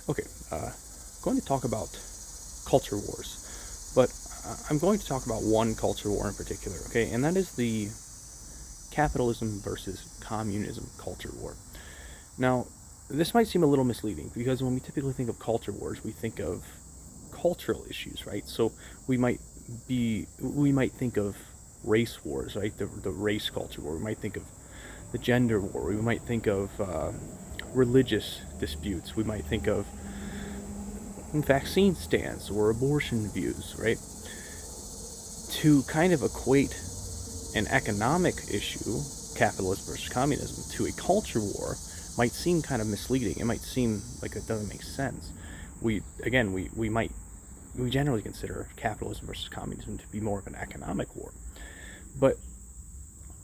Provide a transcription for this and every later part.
Okay, I'm going to talk about culture wars, but I'm going to talk about one culture war in particular, okay, and that is the capitalism versus communism culture war. Now, this might seem a little misleading because when we typically think of culture wars, we think of cultural issues, right? So we might think of race wars, right? The race culture war. We might think of the gender war. We might think of religious disputes. We might think of vaccine stance or abortion views, right? To kind of equate an economic issue, capitalism versus communism, to a culture war might seem kind of misleading. It might seem like it doesn't make sense. We generally consider capitalism versus communism to be more of an economic war, but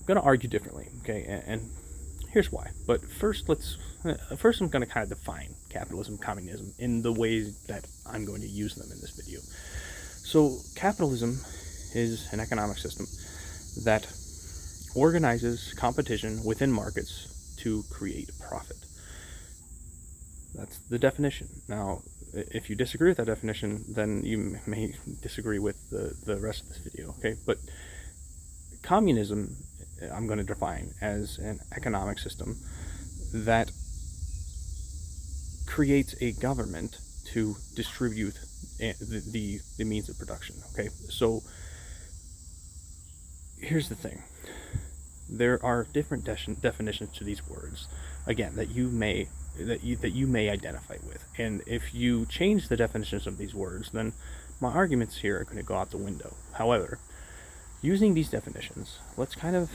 I'm going to argue differently, okay? And here's why. But first, I'm going to kind of define capitalism, communism in the ways that I'm going to use them in this video. So, capitalism is an economic system that organizes competition within markets to create profit. That's the definition. Now, if you disagree with that definition, then you may disagree with the rest of this video, okay? But communism, I'm going to define as an economic system that creates a government to distribute the means of production, okay? So here's the thing. There are different definitions to these words, again, that you may identify with. And if you change the definitions of these words, then my arguments here are going to go out the window. However, using these definitions, let's kind of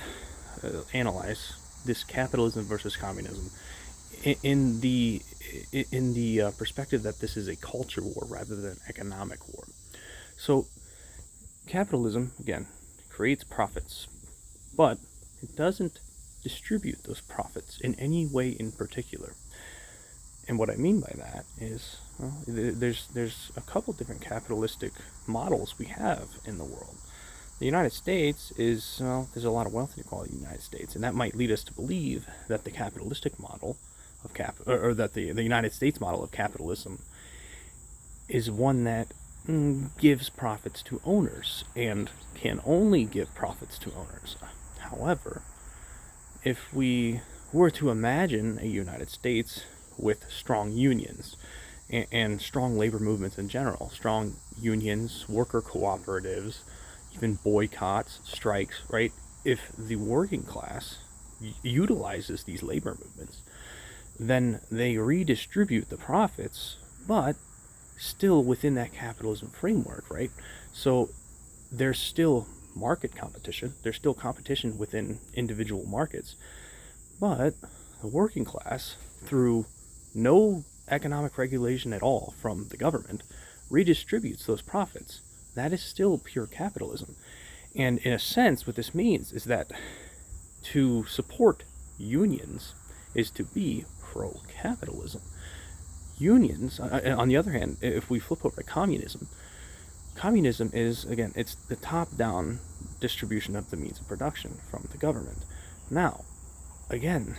analyze this capitalism versus communism in the perspective that this is a culture war rather than an economic war. So, capitalism, again, creates profits, but it doesn't distribute those profits in any way in particular. And what I mean by that is, well, there's a couple different capitalistic models we have in the world. The United States is, well, there's a lot of wealth inequality in the United States, and that might lead us to believe that the capitalistic model of that the United States model of capitalism is one that gives profits to owners and can only give profits to owners. However, if we were to imagine a United States with strong unions and strong labor movements in general, strong unions, worker cooperatives, even boycotts, strikes, right? If the working class utilizes these labor movements, then they redistribute the profits, but still within that capitalism framework, right? So there's still market competition, there's still competition within individual markets, but the working class, through no economic regulation at all from the government, redistributes those profits. That is still pure capitalism. And in a sense, what this means is that to support unions is to be pro-capitalism. Unions, on the other hand, if we flip over to communism, communism is, again, it's the top-down distribution of the means of production from the government. Now, again,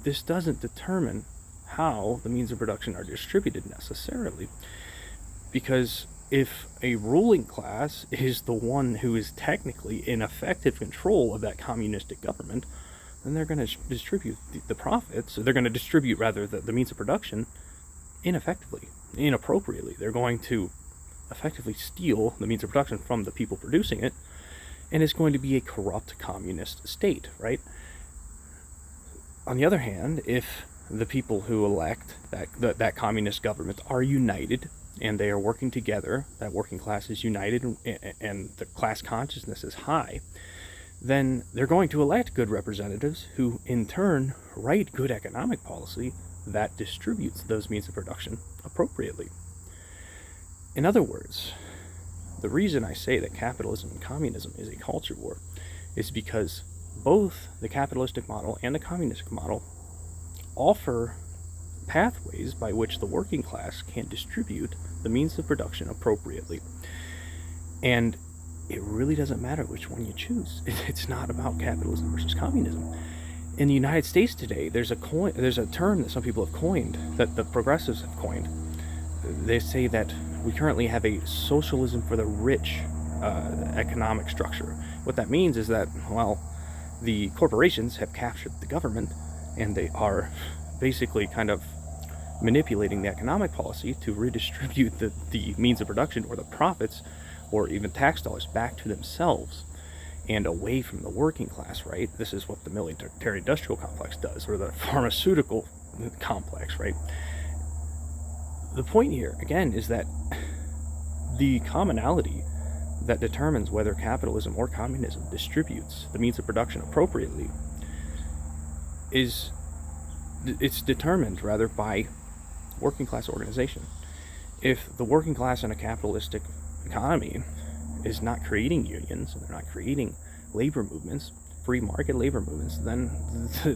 this doesn't determine how the means of production are distributed necessarily, because if a ruling class is the one who is technically in effective control of that communistic government, then they're going to distribute the profits, they're going to distribute, rather, the means of production ineffectively, inappropriately. They're going to effectively steal the means of production from the people producing it, and it's going to be a corrupt communist state, right? On the other hand, if the people who elect that communist government are united and they are working together, that working class is united and the class consciousness is high, then they're going to elect good representatives who in turn write good economic policy that distributes those means of production appropriately. In other words, the reason I say that capitalism and communism is a culture war is because both the capitalistic model and the communistic model offer pathways by which the working class can distribute the means of production appropriately. And it really doesn't matter which one you choose. It's not about capitalism versus communism. In the United States today, there's a term that some people have coined, that the progressives have coined. They say that we currently have a socialism for the rich economic structure. What that means is that, well, the corporations have captured the government, and they are basically kind of manipulating the economic policy to redistribute the means of production, or the profits, or even tax dollars, back to themselves and away from the working class, right? This is what the military-industrial complex does, or the pharmaceutical complex, right? The point here, again, is that the commonality that determines whether capitalism or communism distributes the means of production appropriately it's determined, rather, by working class organization. If the working class in a capitalistic economy is not creating unions, and they're not creating labor movements, free market labor movements, then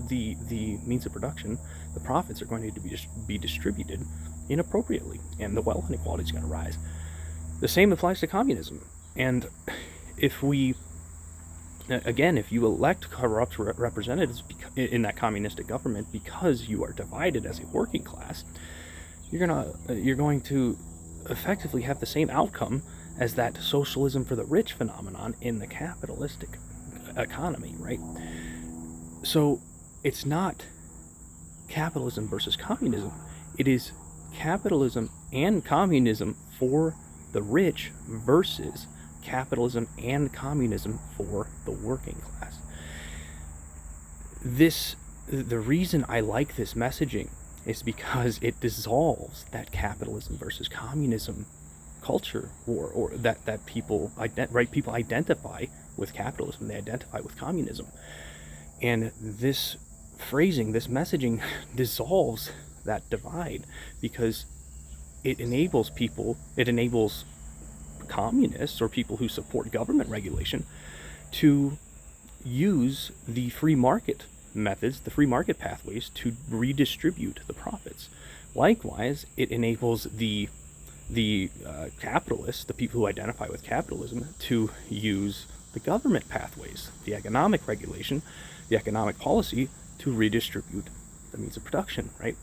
the means of production, the profits, are going to be distributed inappropriately, and the wealth inequality is going to rise. The same applies to communism. And if you elect corrupt representatives in that communistic government because you are divided as a working class, you're going to effectively have the same outcome as that socialism for the rich phenomenon in the capitalistic economy, right? So it's not capitalism versus communism. It is capitalism and communism for the rich versus capitalism and communism for the working class. The reason I like this messaging is because it dissolves that capitalism versus communism culture, or that people identify with capitalism, they identify with communism. And this phrasing, this messaging, dissolves that divide, because it enables communists, or people who support government regulation, to use the free market methods, the free market pathways, to redistribute the profits. Likewise, it enables the capitalists, the people who identify with capitalism, to use the government pathways, the economic regulation, the economic policy, to redistribute the means of production, right?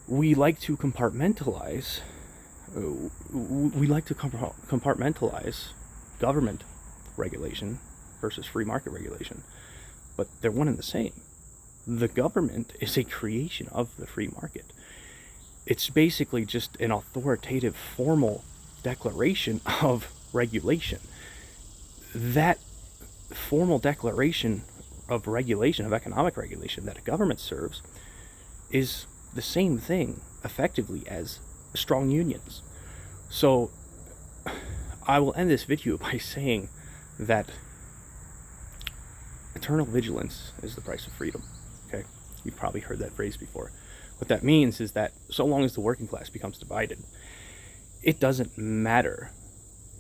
We like to compartmentalize government regulation versus free market regulation, but they're one and the same. The government is a creation of the free market. It's basically just an authoritative, formal declaration of regulation. That formal declaration of regulation, of economic regulation, that a government serves, is the same thing, effectively, as strong unions. So I will end this video by saying that eternal vigilance is the price of freedom. Okay, you've probably heard that phrase before. What that means is that so long as the working class becomes divided, it doesn't matter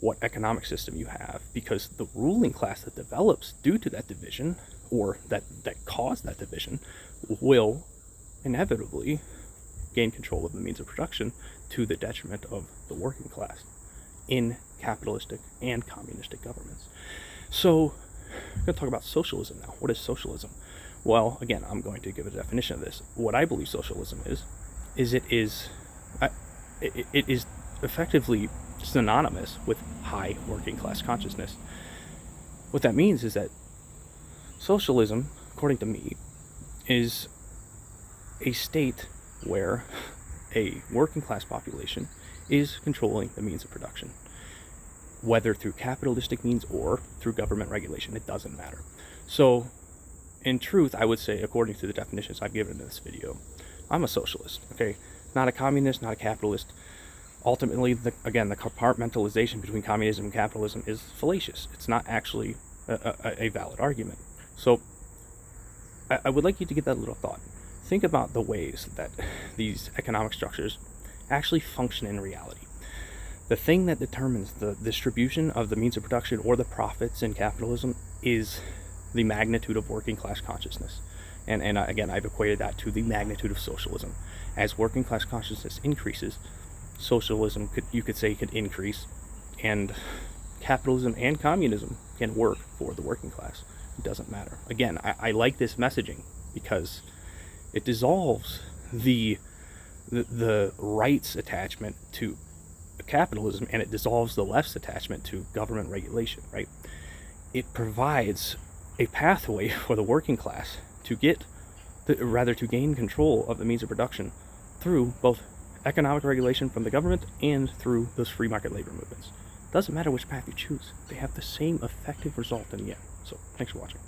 what economic system you have, because the ruling class that develops due to that division, or that caused that division, will inevitably gain control of the means of production to the detriment of the working class in capitalistic and communistic governments. So I'm going to talk about socialism now. What is socialism? Well, again, I'm going to give a definition of this. What I believe socialism is it is effectively synonymous with high working class consciousness. What that means is that socialism, according to me, is a state where a working class population is controlling the means of production, whether through capitalistic means or through government regulation. It doesn't matter. So in truth, I would say, according to the definitions I've given in this video, I'm a socialist, okay? Not a communist, not a capitalist. Ultimately, again, the compartmentalization between communism and capitalism is fallacious. It's not actually a valid argument. So I would like you to give that a little thought. Think about the ways that these economic structures actually function in reality. The thing that determines the distribution of the means of production or the profits in capitalism is the magnitude of working class consciousness. And again, I've equated that to the magnitude of socialism. As working class consciousness increases, socialism could increase, and capitalism and communism can work for the working class. It doesn't matter. Again, I like this messaging because it dissolves the right's attachment to capitalism, and it dissolves the left's attachment to government regulation, right? It provides a pathway for the working class to to gain control of the means of production through both economic regulation from the government and through those free market labor movements. Doesn't matter which path you choose, they have the same effective result in the end. So thanks for watching.